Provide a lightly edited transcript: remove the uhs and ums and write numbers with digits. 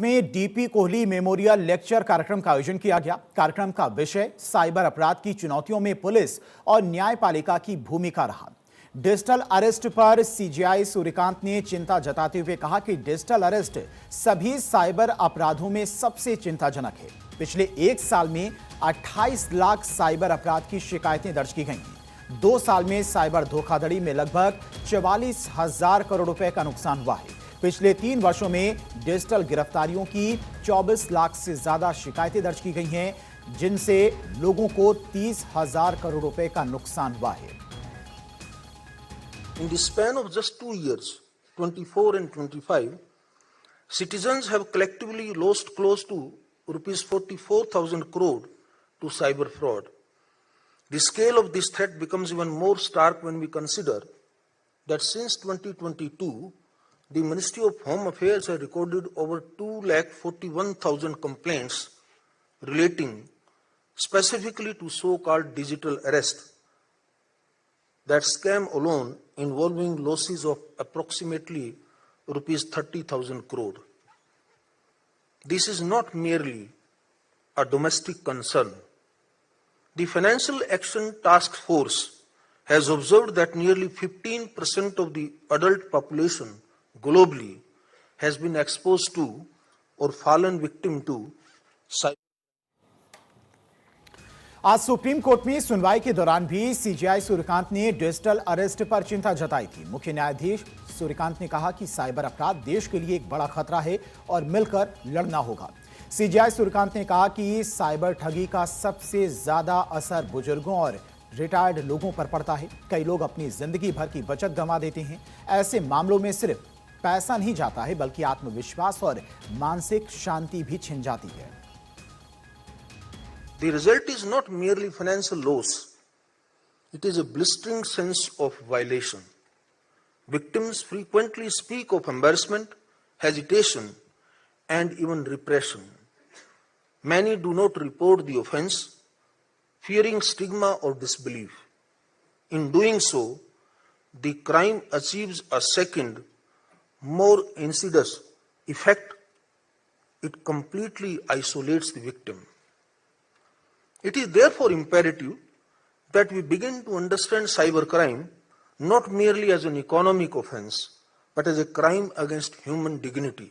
में DP Kohli memorial lecture कार्यक्रम का आयोजन किया गया। कार्यक्रम का विषय साइबर अपराध की चुनौतियों में पुलिस और न्यायपालिका की भूमिका रहा। डिजिटल अरेस्ट पर सीजीआई सूर्यकांत ने चिंता जताते हुए कहा कि डिजिटल अरेस्ट सभी साइबर अपराधों में सबसे चिंताजनक है। पिछले एक साल में 28 लाख साइबर अपराध की शिकायतें दर्ज की गई। 2 साल में साइबर धोखाधड़ी में लगभग 44,000 करोड़ रुपए का नुकसान हुआ है। पिछले 3 वर्षों में डिजिटल गिरफ्तारियों की 24 लाख से ज्यादा शिकायतें दर्ज की गई हैं, जिनसे लोगों को 30,000 करोड़ रुपए का नुकसान हुआ है। In the span of just 2 years, 24 and 25, citizens have collectively lost close to rupees 44,000 crore to cyber fraud. The scale of this threat becomes even more stark when we consider that since 2022, the Ministry of Home Affairs has recorded over 241,000 complaints relating specifically to so-called digital arrest. That scam alone involving losses of approximately rupees 30,000 crore. This is not merely a domestic concern. The Financial Action Task Force has observed that nearly 15% of the adult population globally has been exposed to or fallen victim to cyber. आज supreme court में सुनवाई के दौरान भी CGI Suryakant ने digital arrest पर चिंता जताई थी। मुख्य न्यायाधीश सूर्यकांत ने कहा कि साइबर अपराध देश के लिए एक बड़ा खतरा है और मिलकर लड़ना होगा। सीजीआई सूर्यकांत ने कहा कि साइबर ठगी का सबसे ज्यादा असर बुजुर्गों और रिटायर्ड लोगों पर पड़ता है। कई लोग अपनी जिंदगी भर की बचत गंवा देते हैं। ऐसे मामलों में सिर्फ पैसा नहीं जाता है, बल्कि आत्मविश्वास और मानसिक शांति भी छिन जाती है। The result is not merely financial loss, it is a blistering sense of violation. Victims frequently speak of embarrassment, hesitation, and even repression. Many do not report the offense, fearing stigma or disbelief. In doing so, the crime achieves a second, more insidious effect. It completely isolates the victim. It is therefore imperative that we begin to understand cybercrime not merely as an economic offense, but as a crime against human dignity.